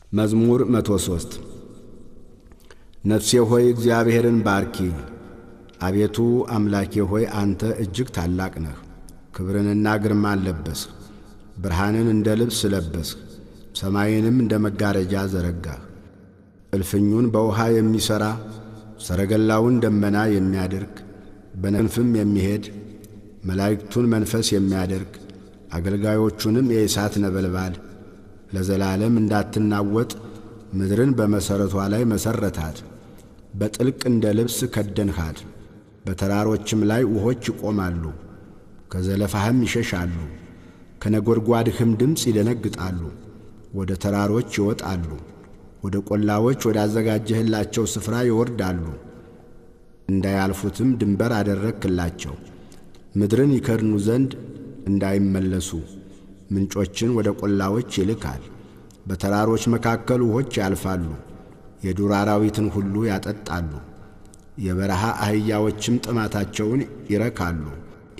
መዝሙር 103 ነፍሴ ሆይ እግዚአብሔርን ባርኪ። አቤቱ አምላኬ ሆይ አንተ እጅግ ታላቅ ነህ። ክብርንና ግርማን ለበስህ፣ ብርሃንን እንደ ልብስ ለበስህ፣ ሰማይንም እንደ መጋረጃ ዘረጋህ። እልፍኙን በውሃ የሚሠራ ሰረገላውን ደመና የሚያደርግ በክንፍም የሚሄድ መላእክቱን መንፈስ የሚያደርግ አገልጋዮቹንም የእሳት ነበልባል ለዘላለም እንዳትናወጥ ምድርን በመሠረቷ ላይ መሠረታት። በጥልቅ እንደ ልብስ ከደንሃት። በተራሮችም ላይ ውኆች ይቆማሉ፣ ከዘለፋህም ይሸሻሉ። ከነጐድጓድህም ድምፅ ይደነግጣሉ። ወደ ተራሮች ይወጣሉ፣ ወደ ቈላዎች ወዳዘጋጀህላቸው ስፍራ ይወርዳሉ። እንዳያልፉትም ድንበር አደረግህላቸው፣ ምድርን ይከድኑ ዘንድ እንዳይመለሱ። ምንጮችን ወደ ቈላዎች ይልካል። በተራሮች መካከል ውኆች ያልፋሉ፣ የዱር አራዊትን ሁሉ ያጠጣሉ። የበረሃ አህያዎችም ጥማታቸውን ይረካሉ።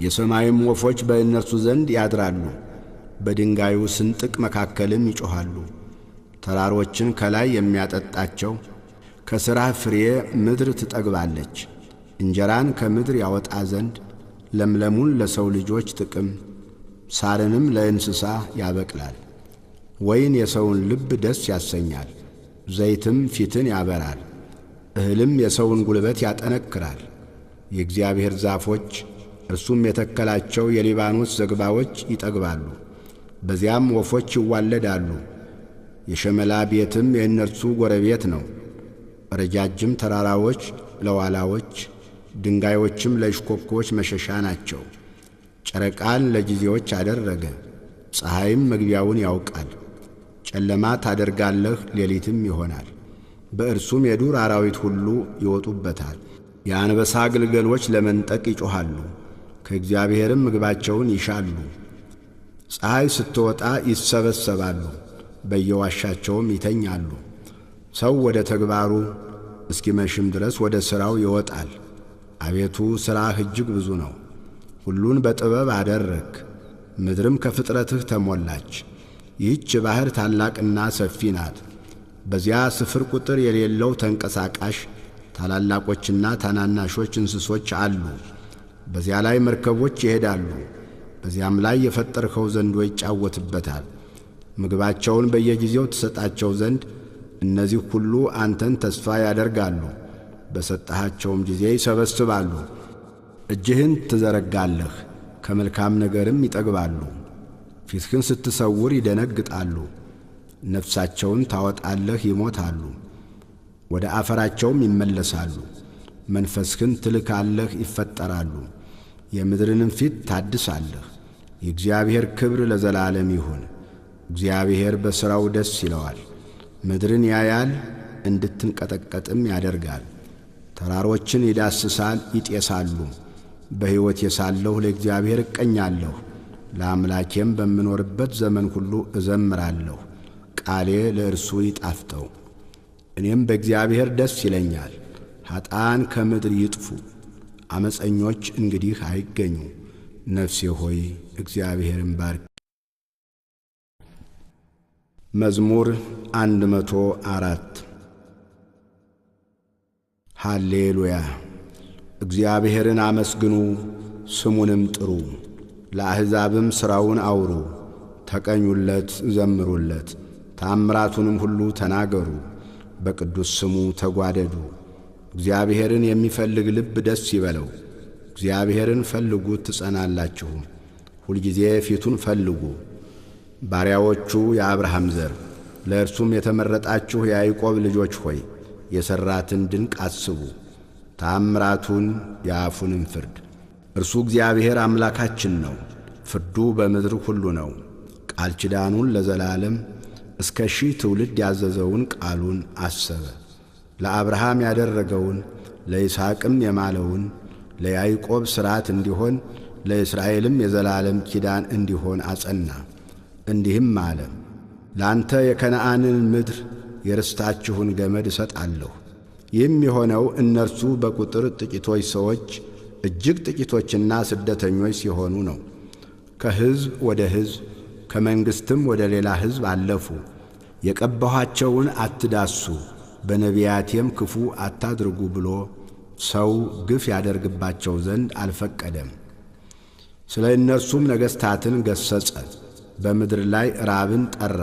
የሰማይም ወፎች በእነርሱ ዘንድ ያድራሉ። በድንጋዩ ስንጥቅ መካከልም ይጮኻሉ። ተራሮችን ከላይ የሚያጠጣቸው ከሥራህ ፍሬ ምድር ትጠግባለች። እንጀራን ከምድር ያወጣ ዘንድ ለምለሙን ለሰው ልጆች ጥቅም ሳርንም ለእንስሳ ያበቅላል። ወይን የሰውን ልብ ደስ ያሰኛል፣ ዘይትም ፊትን ያበራል። እህልም የሰውን ጉልበት ያጠነክራል። የእግዚአብሔር ዛፎች እርሱም የተከላቸው የሊባኖስ ዝግባዎች ይጠግባሉ፣ በዚያም ወፎች ይዋለዳሉ። የሸመላ ቤትም የእነርሱ ጎረቤት ነው። ረጃጅም ተራራዎች ለዋላዎች፣ ድንጋዮችም ለእሽኮኮች መሸሻ ናቸው። ጨረቃን ለጊዜዎች አደረገ፣ ፀሐይም መግቢያውን ያውቃል። ጨለማ ታደርጋለህ፣ ሌሊትም ይሆናል። በእርሱም የዱር አራዊት ሁሉ ይወጡበታል። የአንበሳ ግልገሎች ለመንጠቅ ይጮኻሉ፣ ከእግዚአብሔርም ምግባቸውን ይሻሉ። ፀሐይ ስትወጣ ይሰበሰባሉ፣ በየዋሻቸውም ይተኛሉ። ሰው ወደ ተግባሩ እስኪመሽም ድረስ ወደ ሥራው ይወጣል። አቤቱ ሥራህ እጅግ ብዙ ነው፣ ሁሉን በጥበብ አደረግ። ምድርም ከፍጥረትህ ተሞላች። ይህች ባሕር ታላቅና ሰፊ ናት። በዚያ ስፍር ቁጥር የሌለው ተንቀሳቃሽ ታላላቆችና ታናናሾች እንስሶች አሉ። በዚያ ላይ መርከቦች ይሄዳሉ። በዚያም ላይ የፈጠርኸው ዘንዶ ይጫወትበታል። ምግባቸውን በየጊዜው ትሰጣቸው ዘንድ እነዚህ ሁሉ አንተን ተስፋ ያደርጋሉ። በሰጠሃቸውም ጊዜ ይሰበስባሉ። እጅህን ትዘረጋለህ፣ ከመልካም ነገርም ይጠግባሉ። ፊትህን ስትሰውር ይደነግጣሉ። ነፍሳቸውን ታወጣለህ፣ ይሞታሉ፣ ወደ አፈራቸውም ይመለሳሉ። መንፈስህን ትልካለህ፣ ይፈጠራሉ፣ የምድርንም ፊት ታድሳለህ። የእግዚአብሔር ክብር ለዘላለም ይሁን። እግዚአብሔር በሥራው ደስ ይለዋል። ምድርን ያያል፣ እንድትንቀጠቀጥም ያደርጋል። ተራሮችን ይዳስሳል፣ ይጤሳሉ። በሕይወቴ ሳለሁ ለእግዚአብሔር እቀኛለሁ፣ ለአምላኬም በምኖርበት ዘመን ሁሉ እዘምራለሁ። ቃሌ ለእርሱ ይጣፍጠው፣ እኔም በእግዚአብሔር ደስ ይለኛል። ኀጥኣን ከምድር ይጥፉ፣ ዓመፀኞች እንግዲህ አይገኙ። ነፍሴ ሆይ እግዚአብሔርን ባርክ። መዝሙር 104 ሃሌሉያ። እግዚአብሔርን አመስግኑ፣ ስሙንም ጥሩ። ለአሕዛብም ሥራውን አውሩ፣ ተቀኙለት፣ ዘምሩለት። ተአምራቱንም ሁሉ ተናገሩ፣ በቅዱስ ስሙ ተጓደዱ። እግዚአብሔርን የሚፈልግ ልብ ደስ ይበለው። እግዚአብሔርን ፈልጉት ትጸናላችሁ፣ ሁልጊዜ ፊቱን ፈልጉ። ባሪያዎቹ የአብርሃም ዘር ለእርሱም የተመረጣችሁ የያዕቆብ ልጆች ሆይ የሠራትን ድንቅ አስቡ፣ ተአምራቱን የአፉንም ፍርድ። እርሱ እግዚአብሔር አምላካችን ነው፣ ፍርዱ በምድር ሁሉ ነው። ቃል ኪዳኑን ለዘላለም እስከ 1000 ትውልድ ያዘዘውን ቃሉን አሰበ። ለአብርሃም ያደረገውን ለይስሐቅም የማለውን ለያዕቆብ ሥርዓት እንዲሆን ለእስራኤልም የዘላለም ኪዳን እንዲሆን አጸና። እንዲህም አለ፣ ላንተ የከነዓንን ምድር የርስታችሁን ገመድ እሰጣለሁ። ይህም የሆነው እነርሱ በቁጥር ጥቂቶች ሰዎች እጅግ ጥቂቶችና ስደተኞች ሲሆኑ ነው። ከሕዝብ ወደ ሕዝብ ከመንግሥትም ወደ ሌላ ሕዝብ አለፉ። የቀባኋቸውን አትዳሱ በነቢያቴም ክፉ አታድርጉ ብሎ ሰው ግፍ ያደርግባቸው ዘንድ አልፈቀደም። ስለ እነርሱም ነገሥታትን ገሠጸ። በምድር ላይ ራብን ጠራ፣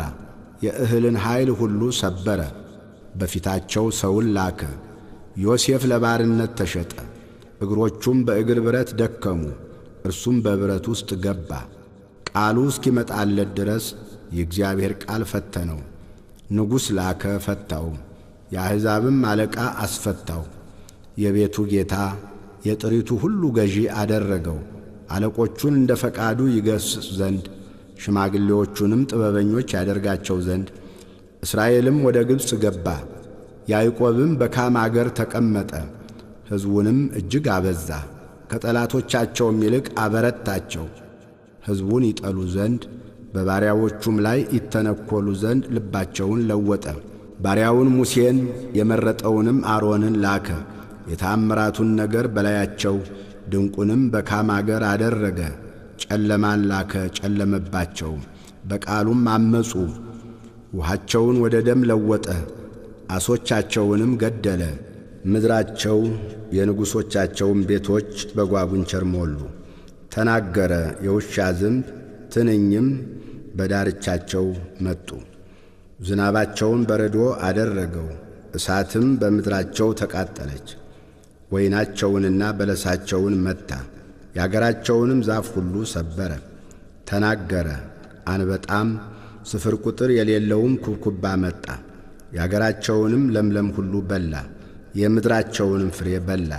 የእህልን ኃይል ሁሉ ሰበረ። በፊታቸው ሰውን ላከ። ዮሴፍ ለባርነት ተሸጠ፣ እግሮቹም በእግር ብረት ደከሙ። እርሱም በብረት ውስጥ ገባ። ቃሉ እስኪመጣለት ድረስ የእግዚአብሔር ቃል ፈተነው። ንጉሥ ላከ፣ ፈታው። የአሕዛብም አለቃ አስፈታው። የቤቱ ጌታ የጥሪቱ ሁሉ ገዢ አደረገው። አለቆቹን እንደ ፈቃዱ ይገሥጽ ዘንድ ሽማግሌዎቹንም ጥበበኞች ያደርጋቸው ዘንድ። እስራኤልም ወደ ግብፅ ገባ። ያዕቆብም በካም አገር ተቀመጠ። ሕዝቡንም እጅግ አበዛ፣ ከጠላቶቻቸውም ይልቅ አበረታቸው። ሕዝቡን ይጠሉ ዘንድ በባሪያዎቹም ላይ ይተነኰሉ ዘንድ ልባቸውን ለወጠ። ባሪያውን ሙሴን የመረጠውንም አሮንን ላከ። የተአምራቱን ነገር በላያቸው ድንቁንም በካም አገር አደረገ። ጨለማን ላከ፣ ጨለመባቸው። በቃሉም አመፁ። ውሃቸውን ወደ ደም ለወጠ፣ ዓሦቻቸውንም ገደለ። ምድራቸው የንጉሶቻቸውም ቤቶች በጓጉንቸር ሞሉ። ተናገረ፣ የውሻ ዝንብ ትንኝም በዳርቻቸው መጡ። ዝናባቸውን በረዶ አደረገው፣ እሳትም በምድራቸው ተቃጠለች። ወይናቸውንና በለሳቸውን መታ፣ የአገራቸውንም ዛፍ ሁሉ ሰበረ። ተናገረ፣ አንበጣም ስፍር ቁጥር የሌለውም ኩብኩባ መጣ። የአገራቸውንም ለምለም ሁሉ በላ፣ የምድራቸውንም ፍሬ በላ።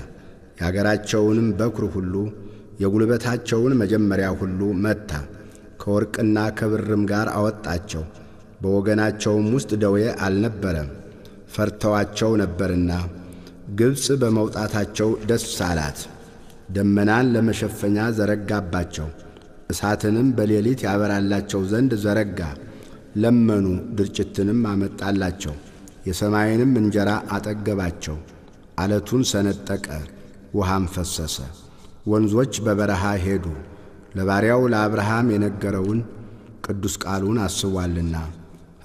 የአገራቸውንም በኵር ሁሉ የጉልበታቸውን መጀመሪያ ሁሉ መታ። ከወርቅና ከብርም ጋር አወጣቸው። በወገናቸውም ውስጥ ደዌ አልነበረም፣ ፈርተዋቸው ነበርና። ግብፅ በመውጣታቸው ደስ አላት። ደመናን ለመሸፈኛ ዘረጋባቸው፣ እሳትንም በሌሊት ያበራላቸው ዘንድ ዘረጋ። ለመኑ፣ ድርጭትንም አመጣላቸው፣ የሰማይንም እንጀራ አጠገባቸው። ዓለቱን ሰነጠቀ፣ ውሃም ፈሰሰ። ወንዞች በበረሃ ሄዱ። ለባሪያው ለአብርሃም የነገረውን ቅዱስ ቃሉን አስቧልና።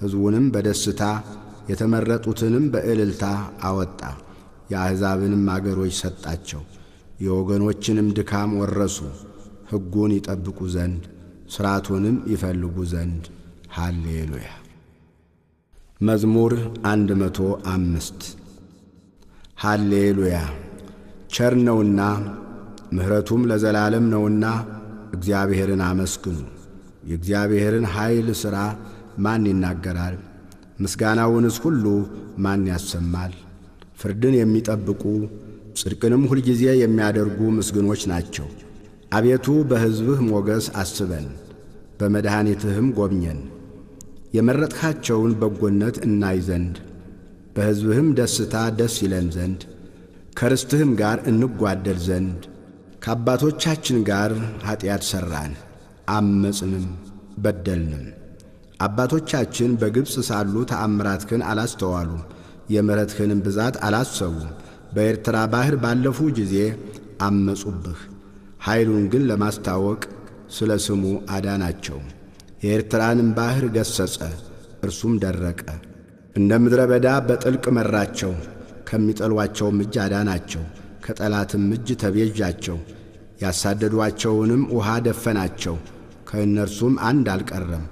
ሕዝቡንም በደስታ የተመረጡትንም በእልልታ አወጣ። የአሕዛብንም አገሮች ሰጣቸው። የወገኖችንም ድካም ወረሱ፣ ሕጉን ይጠብቁ ዘንድ ሥርዓቱንም ይፈልጉ ዘንድ። ሃሌሉያ። መዝሙር 105 ሃሌሉያ። ቸር ነውና ምሕረቱም ለዘላለም ነውና እግዚአብሔርን አመስግኑ። የእግዚአብሔርን ኃይል ሥራ ማን ይናገራል? ምስጋናውንስ ሁሉ ማን ያሰማል? ፍርድን የሚጠብቁ ጽድቅንም ሁልጊዜ የሚያደርጉ ምስጉኖች ናቸው። አቤቱ በሕዝብህ ሞገስ አስበን፣ በመድኃኒትህም ጎብኘን። የመረጥካቸውን በጎነት እናይ ዘንድ በሕዝብህም ደስታ ደስ ይለን ዘንድ ከርስትህም ጋር እንጓደል ዘንድ። ከአባቶቻችን ጋር ኀጢአት ሠራን፣ አመፅንም በደልንም። አባቶቻችን በግብፅ ሳሉ ተአምራትህን አላስተዋሉም፣ የምሕረትህንም ብዛት አላሰቡም። በኤርትራ ባሕር ባለፉ ጊዜ አመፁብህ። ኃይሉን ግን ለማስታወቅ ስለ ስሙ አዳናቸው። የኤርትራንም ባሕር ገሠጸ፣ እርሱም ደረቀ። እንደ ምድረ በዳ በጥልቅ መራቸው። ከሚጠሏቸውም እጅ አዳናቸው፣ ከጠላትም እጅ ተቤዣቸው። ያሳደዷቸውንም ውሃ ደፈናቸው፣ ከእነርሱም አንድ አልቀረም።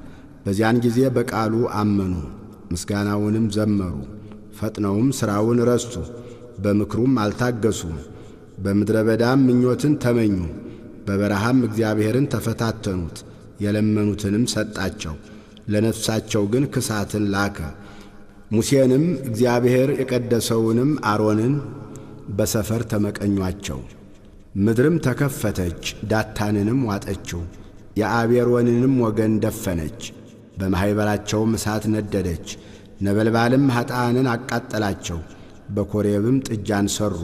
በዚያን ጊዜ በቃሉ አመኑ፣ ምስጋናውንም ዘመሩ። ፈጥነውም ሥራውን ረሱ፣ በምክሩም አልታገሱም። በምድረ በዳም ምኞትን ተመኙ፣ በበረሃም እግዚአብሔርን ተፈታተኑት። የለመኑትንም ሰጣቸው፣ ለነፍሳቸው ግን ክሳትን ላከ። ሙሴንም እግዚአብሔር የቀደሰውንም አሮንን በሰፈር ተመቀኟቸው። ምድርም ተከፈተች፣ ዳታንንም ዋጠችው፣ የአቤሮንንም ወገን ደፈነች። በማኅበራቸውም እሳት ነደደች፣ ነበልባልም ኀጥኣንን አቃጠላቸው። በኮሬብም ጥጃን ሠሩ፣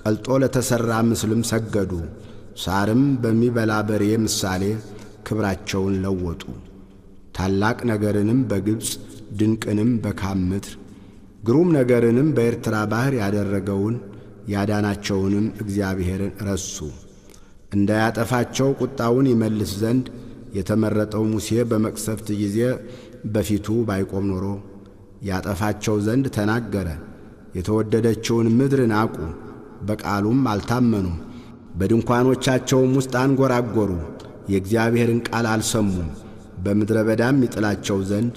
ቀልጦ ለተሠራ ምስልም ሰገዱ። ሳርም በሚበላ በሬ ምሳሌ ክብራቸውን ለወጡ። ታላቅ ነገርንም በግብፅ ድንቅንም በካም ምድር ግሩም ነገርንም በኤርትራ ባሕር ያደረገውን ያዳናቸውንም እግዚአብሔርን ረሱ። እንዳያጠፋቸው ቁጣውን ይመልስ ዘንድ የተመረጠው ሙሴ በመቅሰፍት ጊዜ በፊቱ ባይቆም ኖሮ ያጠፋቸው ዘንድ ተናገረ። የተወደደችውን ምድር ናቁ፣ በቃሉም አልታመኑም። በድንኳኖቻቸውም ውስጥ አንጐራጐሩ፣ የእግዚአብሔርን ቃል አልሰሙም። በምድረ በዳም ይጥላቸው ዘንድ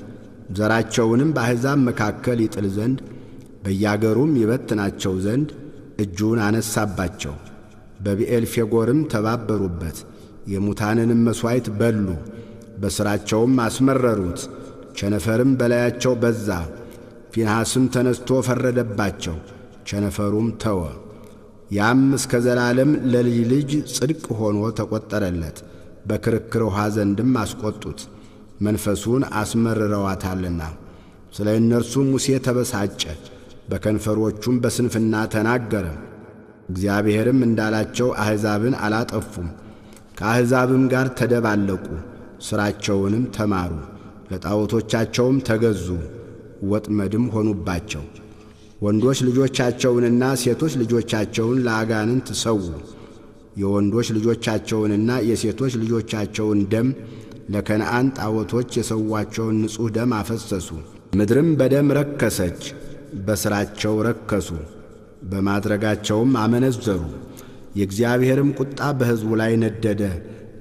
ዘራቸውንም በአሕዛብ መካከል ይጥል ዘንድ በያገሩም ይበትናቸው ዘንድ እጁን አነሳባቸው። በብዔልፌጎርም ተባበሩበት፣ የሙታንንም መሥዋዕት በሉ፣ በሥራቸውም አስመረሩት። ቸነፈርም በላያቸው በዛ። ፊንሐስም ተነስቶ ፈረደባቸው፣ ቸነፈሩም ተወ። ያም እስከ ዘላለም ለልጅ ልጅ ጽድቅ ሆኖ ተቈጠረለት። በክርክር ውኃ ዘንድም አስቈጡት፣ መንፈሱን አስመርረዋታልና። ስለ እነርሱም ሙሴ ተበሳጨ፣ በከንፈሮቹም በስንፍና ተናገረ። እግዚአብሔርም እንዳላቸው አሕዛብን አላጠፉም፣ ከአሕዛብም ጋር ተደባለቁ፣ ሥራቸውንም ተማሩ፣ ለጣዖቶቻቸውም ተገዙ፣ ወጥመድም ሆኑባቸው። ወንዶች ልጆቻቸውንና ሴቶች ልጆቻቸውን ለአጋንንት ሰዉ፣ የወንዶች ልጆቻቸውንና የሴቶች ልጆቻቸውን ደም ለከነዓን ጣዖቶች የሰዋቸውን ንጹሕ ደም አፈሰሱ። ምድርም በደም ረከሰች፣ በሥራቸው ረከሱ፣ በማድረጋቸውም አመነዘሩ። የእግዚአብሔርም ቁጣ በሕዝቡ ላይ ነደደ፣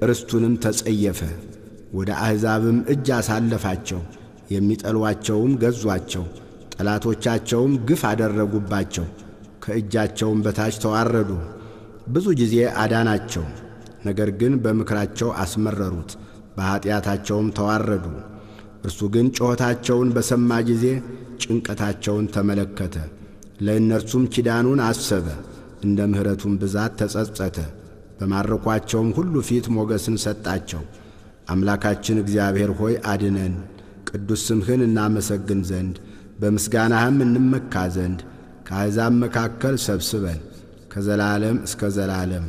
ርስቱንም ተጸየፈ። ወደ አሕዛብም እጅ አሳለፋቸው፣ የሚጠሏቸውም ገዟቸው። ጠላቶቻቸውም ግፍ አደረጉባቸው፣ ከእጃቸውም በታች ተዋረዱ። ብዙ ጊዜ አዳናቸው፣ ነገር ግን በምክራቸው አስመረሩት፣ በኀጢአታቸውም ተዋረዱ። እርሱ ግን ጩኸታቸውን በሰማ ጊዜ ጭንቀታቸውን ተመለከተ፣ ለእነርሱም ኪዳኑን አሰበ፣ እንደ ምሕረቱም ብዛት ተጸጸተ። በማረኳቸውም ሁሉ ፊት ሞገስን ሰጣቸው። አምላካችን እግዚአብሔር ሆይ አድነን፣ ቅዱስ ስምህን እናመሰግን ዘንድ በምስጋናህም እንመካ ዘንድ ከአሕዛብ መካከል ሰብስበን ከዘላለም እስከ ዘላለም።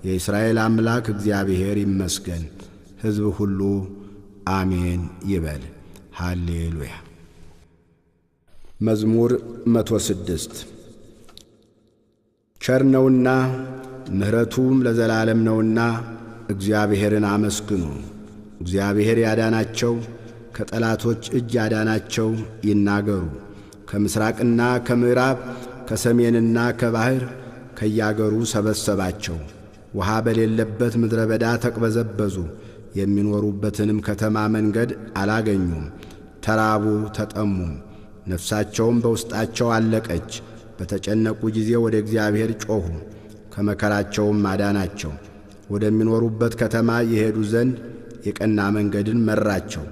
የእስራኤል አምላክ እግዚአብሔር ይመስገን። ሕዝብ ሁሉ አሜን ይበል። ሃሌሉያ። መዝሙር 106 ቸር ነውና ምሕረቱም ለዘላለም ነውና እግዚአብሔርን አመስግኑ። እግዚአብሔር ያዳናቸው ከጠላቶች እጅ ያዳናቸው ይናገሩ። ከምሥራቅና ከምዕራብ ከሰሜንና ከባሕር ከያገሩ ሰበሰባቸው። ውሃ በሌለበት ምድረ በዳ ተቅበዘበዙ፣ የሚኖሩበትንም ከተማ መንገድ አላገኙም። ተራቡ ተጠሙም፣ ነፍሳቸውም በውስጣቸው አለቀች። በተጨነቁ ጊዜ ወደ እግዚአብሔር ጮኹ፣ ከመከራቸውም አዳናቸው። ወደሚኖሩበት ከተማ የሄዱ ዘንድ የቀና መንገድን መራቸው።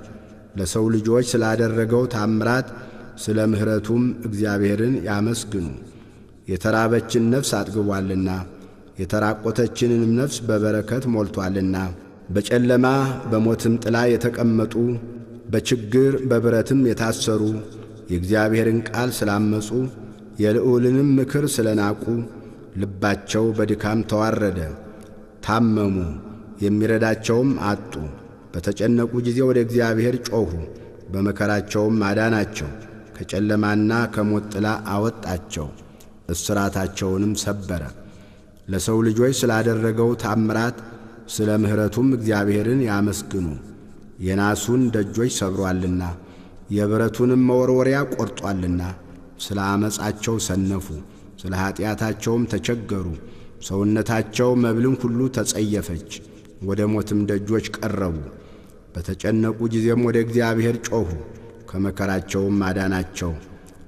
ለሰው ልጆች ስላደረገው ታምራት ስለ ምሕረቱም እግዚአብሔርን ያመስግኑ። የተራበችን ነፍስ አጥግቧልና የተራቆተችንንም ነፍስ በበረከት ሞልቶአልና። በጨለማ በሞትም ጥላ የተቀመጡ በችግር በብረትም የታሰሩ የእግዚአብሔርን ቃል ስላመፁ የልዑልንም ምክር ስለናቁ ልባቸው በድካም ተዋረደ፣ ታመሙ፣ የሚረዳቸውም አጡ። በተጨነቁ ጊዜ ወደ እግዚአብሔር ጮኹ፣ በመከራቸውም አዳናቸው። ከጨለማና ከሞት ጥላ አወጣቸው፣ እስራታቸውንም ሰበረ። ለሰው ልጆች ስላደረገው ታምራት ስለ ምሕረቱም እግዚአብሔርን ያመስግኑ። የናሱን ደጆች ሰብሮአልና የብረቱንም መወርወሪያ ቈርጦአልና። ስለ ዓመፃቸው ሰነፉ፣ ስለ ኀጢአታቸውም ተቸገሩ። ሰውነታቸው መብልን ሁሉ ተጸየፈች፣ ወደ ሞትም ደጆች ቀረቡ። በተጨነቁ ጊዜም ወደ እግዚአብሔር ጮኹ፣ ከመከራቸውም አዳናቸው።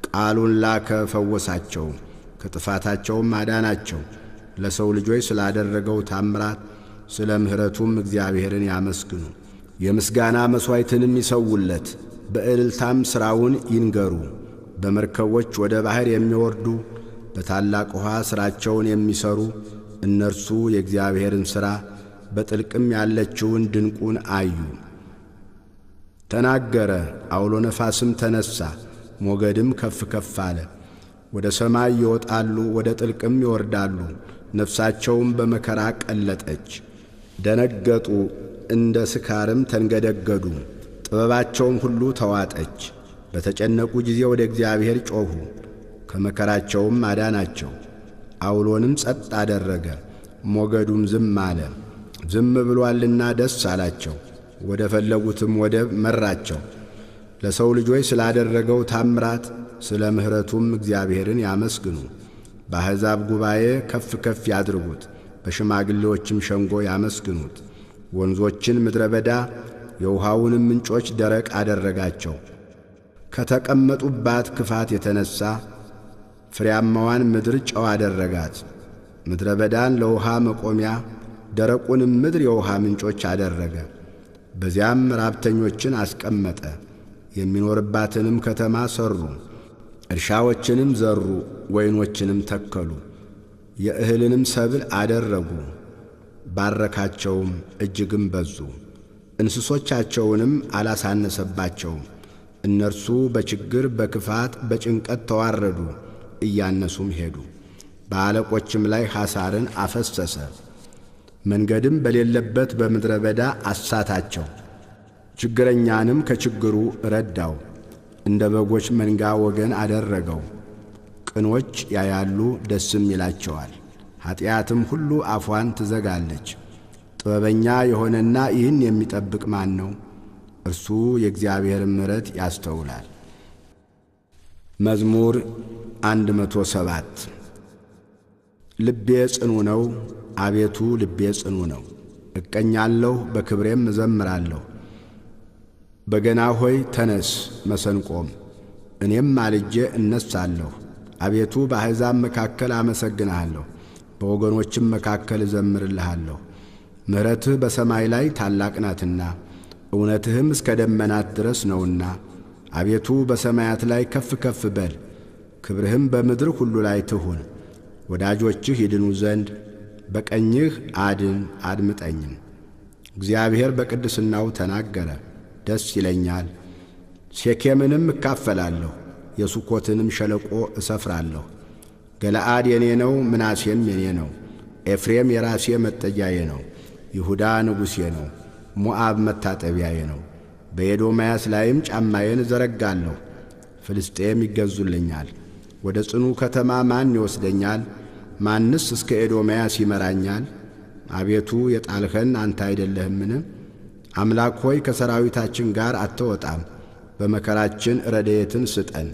ቃሉን ላከ ፈወሳቸው፣ ከጥፋታቸውም አዳናቸው። ለሰው ልጆች ስላደረገው ታምራት ስለ ምሕረቱም እግዚአብሔርን ያመስግኑ። የምስጋና መሥዋዕትንም ይሰውለት፣ በእልልታም ሥራውን ይንገሩ። በመርከቦች ወደ ባሕር የሚወርዱ በታላቅ ውኃ ሥራቸውን የሚሠሩ እነርሱ የእግዚአብሔርን ሥራ በጥልቅም ያለችውን ድንቁን አዩ። ተናገረ፣ አውሎ ነፋስም ተነሣ፣ ሞገድም ከፍ ከፍ አለ። ወደ ሰማይ ይወጣሉ፣ ወደ ጥልቅም ይወርዳሉ። ነፍሳቸውም በመከራ ቀለጠች። ደነገጡ፣ እንደ ስካርም ተንገደገዱ። ጥበባቸውም ሁሉ ተዋጠች። በተጨነቁ ጊዜ ወደ እግዚአብሔር ጮኹ፣ ከመከራቸውም አዳናቸው። አውሎንም ጸጥ አደረገ፣ ሞገዱም ዝም አለ። ዝም ብሎአልና ደስ አላቸው፣ ወደ ፈለጉትም ወደብ መራቸው። ለሰው ልጆች ስላደረገው ታምራት ስለ ምሕረቱም እግዚአብሔርን ያመስግኑ። በአሕዛብ ጉባኤ ከፍ ከፍ ያድርጉት፣ በሽማግሌዎችም ሸንጎ ያመስግኑት። ወንዞችን ምድረ በዳ የውሃውንም ምንጮች ደረቅ አደረጋቸው። ከተቀመጡባት ክፋት የተነሣ ፍሬያማዋን ምድር ጨው አደረጋት። ምድረ በዳን ለውሃ መቆሚያ ደረቁንም ምድር የውሃ ምንጮች አደረገ። በዚያም ራብተኞችን አስቀመጠ። የሚኖርባትንም ከተማ ሠሩ፣ እርሻዎችንም ዘሩ፣ ወይኖችንም ተከሉ፣ የእህልንም ሰብል አደረጉ። ባረካቸውም፣ እጅግም በዙ። እንስሶቻቸውንም አላሳነሰባቸውም። እነርሱ በችግር በክፋት በጭንቀት ተዋረዱ፣ እያነሱም ሄዱ። በአለቆችም ላይ ሐሳርን አፈሰሰ። መንገድም በሌለበት በምድረ በዳ አሳታቸው። ችግረኛንም ከችግሩ ረዳው፣ እንደ በጎች መንጋ ወገን አደረገው። ቅኖች ያያሉ ደስም ይላቸዋል፣ ኀጢአትም ሁሉ አፏን ትዘጋለች። ጥበበኛ የሆነና ይህን የሚጠብቅ ማን ነው? እርሱ የእግዚአብሔርን ምሕረት ያስተውላል። መዝሙር 107 ልቤ ጽኑ ነው፣ አቤቱ ልቤ ጽኑ ነው። እቀኛለሁ፣ በክብሬም እዘምራለሁ። በገና ሆይ ተነስ፣ መሰንቆም፣ እኔም ማልጄ እነሳለሁ። አቤቱ በአሕዛብ መካከል አመሰግንሃለሁ፣ በወገኖችም መካከል እዘምርልሃለሁ። ምሕረትህ በሰማይ ላይ ታላቅ ናትና እውነትህም እስከ ደመናት ድረስ ነውና። አቤቱ በሰማያት ላይ ከፍ ከፍ በል፣ ክብርህም በምድር ሁሉ ላይ ትሁን። ወዳጆችህ ይድኑ ዘንድ በቀኝህ አድን፣ አድምጠኝም። እግዚአብሔር በቅድስናው ተናገረ፣ ደስ ይለኛል። ሴኬምንም እካፈላለሁ፣ የሱኮትንም ሸለቆ እሰፍራለሁ። ገለዓድ የኔ ነው፣ ምናሴም የኔ ነው። ኤፍሬም የራሴ መጠጊያዬ ነው፣ ይሁዳ ንጉሴ ነው። ሞዓብ መታጠቢያዬ ነው። በኤዶምያስ ላይም ጫማዬን እዘረጋለሁ። ፍልስጤም ይገዙልኛል። ወደ ጽኑ ከተማ ማን ይወስደኛል? ማንስ እስከ ኤዶምያስ ይመራኛል? አቤቱ የጣልኸን አንተ አይደለህምን? አምላክ ሆይ ከሰራዊታችን ጋር አትወጣም። በመከራችን ረድኤትን ስጠን።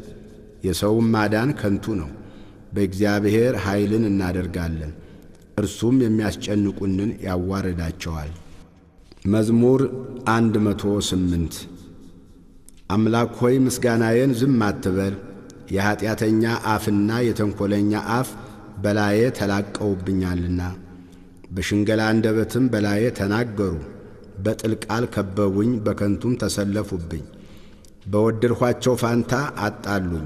የሰውም ማዳን ከንቱ ነው። በእግዚአብሔር ኃይልን እናደርጋለን፣ እርሱም የሚያስጨንቁንን ያዋርዳቸዋል። መዝሙር 108 አምላክ ሆይ ምስጋናዬን ዝም አትበል። የኀጢአተኛ አፍና የተንኰለኛ አፍ በላዬ ተላቀውብኛልና። በሽንገላ አንደበትም በላዬ ተናገሩ። በጥል ቃል ከበቡኝ፣ በከንቱም ተሰለፉብኝ። በወደድኋቸው ፋንታ አጣሉኝ፣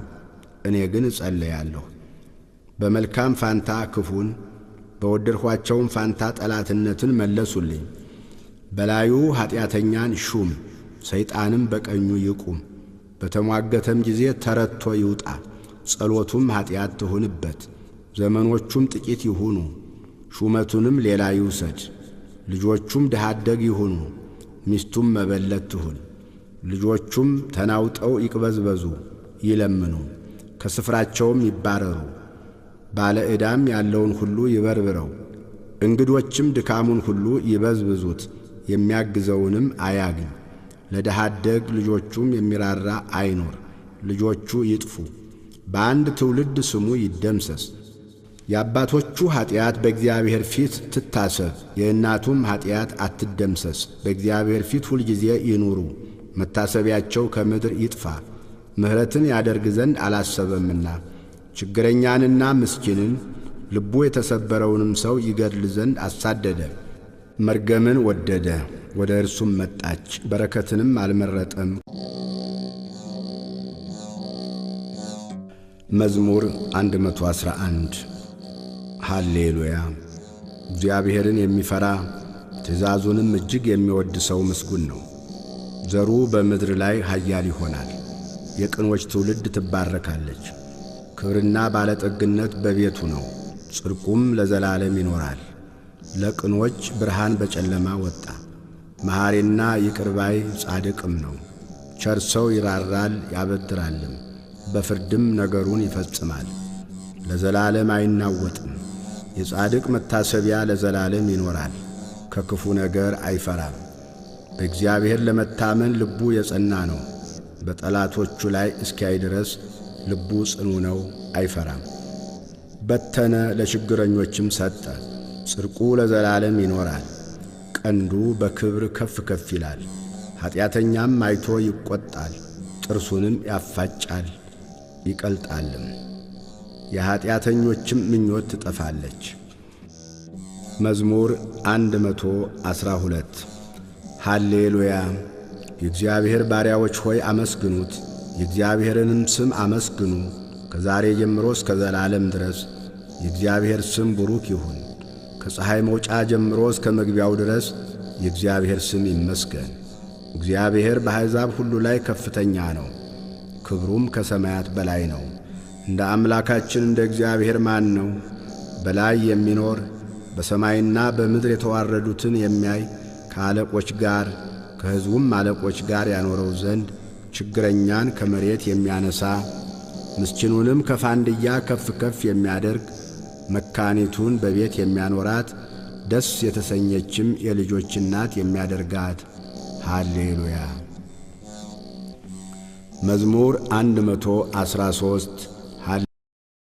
እኔ ግን እጸለያለሁ። በመልካም ፋንታ ክፉን፣ በወደድኋቸውም ፋንታ ጠላትነትን መለሱልኝ። በላዩ ኀጢአተኛን ሹም፣ ሰይጣንም በቀኙ ይቁም። በተሟገተም ጊዜ ተረትቶ ይውጣ፣ ጸሎቱም ኀጢአት ትሁንበት። ዘመኖቹም ጥቂት ይሁኑ፣ ሹመቱንም ሌላ ይውሰድ። ልጆቹም ድሃ አደግ ይሁኑ፣ ሚስቱም መበለት ትሁን። ልጆቹም ተናውጠው ይቅበዝበዙ፣ ይለምኑ፣ ከስፍራቸውም ይባረሩ። ባለ ዕዳም ያለውን ሁሉ ይበርብረው፣ እንግዶችም ድካሙን ሁሉ ይበዝብዙት። የሚያግዘውንም አያግኝ። ለድሃ አደግ ልጆቹም የሚራራ አይኖር። ልጆቹ ይጥፉ፣ በአንድ ትውልድ ስሙ ይደምሰስ። የአባቶቹ ኀጢአት በእግዚአብሔር ፊት ትታሰብ፣ የእናቱም ኀጢአት አትደምሰስ። በእግዚአብሔር ፊት ሁልጊዜ ይኑሩ፣ መታሰቢያቸው ከምድር ይጥፋ። ምሕረትን ያደርግ ዘንድ አላሰበምና ችግረኛንና ምስኪንን ልቡ የተሰበረውንም ሰው ይገድል ዘንድ አሳደደ። መርገምን ወደደ፣ ወደ እርሱም መጣች፣ በረከትንም አልመረጠም። መዝሙር 111 ሃሌሉያ። እግዚአብሔርን የሚፈራ ትእዛዙንም እጅግ የሚወድ ሰው ምስጉን ነው። ዘሩ በምድር ላይ ኃያል ይሆናል፣ የቅኖች ትውልድ ትባረካለች። ክብርና ባለጠግነት በቤቱ ነው፣ ጽድቁም ለዘላለም ይኖራል። ለቅኖች ብርሃን በጨለማ ወጣ። መሐሪና ይቅር ባይ ጻድቅም ነው። ቸር ሰው ይራራል ያበድራልም፣ በፍርድም ነገሩን ይፈጽማል። ለዘላለም አይናወጥም። የጻድቅ መታሰቢያ ለዘላለም ይኖራል፣ ከክፉ ነገር አይፈራም። በእግዚአብሔር ለመታመን ልቡ የጸና ነው። በጠላቶቹ ላይ እስኪያይ ድረስ ልቡ ጽኑ ነው፣ አይፈራም። በተነ፣ ለችግረኞችም ሰጠ። ጽድቁ ለዘላለም ይኖራል። ቀንዱ በክብር ከፍ ከፍ ይላል። ኀጢአተኛም አይቶ ይቈጣል፣ ጥርሱንም ያፋጫል ይቀልጣልም። የኀጢአተኞችም ምኞት ትጠፋለች። መዝሙር 112 ሃሌሉያ። የእግዚአብሔር ባሪያዎች ሆይ አመስግኑት፣ የእግዚአብሔርንም ስም አመስግኑ። ከዛሬ ጀምሮ እስከ ዘላለም ድረስ የእግዚአብሔር ስም ቡሩክ ይሁን። ከፀሐይ መውጫ ጀምሮ እስከ መግቢያው ድረስ የእግዚአብሔር ስም ይመስገን። እግዚአብሔር በአሕዛብ ሁሉ ላይ ከፍተኛ ነው፣ ክብሩም ከሰማያት በላይ ነው። እንደ አምላካችን እንደ እግዚአብሔር ማን ነው? በላይ የሚኖር በሰማይና በምድር የተዋረዱትን የሚያይ ከአለቆች ጋር ከሕዝቡም አለቆች ጋር ያኖረው ዘንድ ችግረኛን ከመሬት የሚያነሣ ምስኪኑንም ከፋንድያ ከፍ ከፍ የሚያደርግ መካኒቱን በቤት የሚያኖራት ደስ የተሰኘችም የልጆች እናት የሚያደርጋት። ሃሌሉያ። መዝሙር 113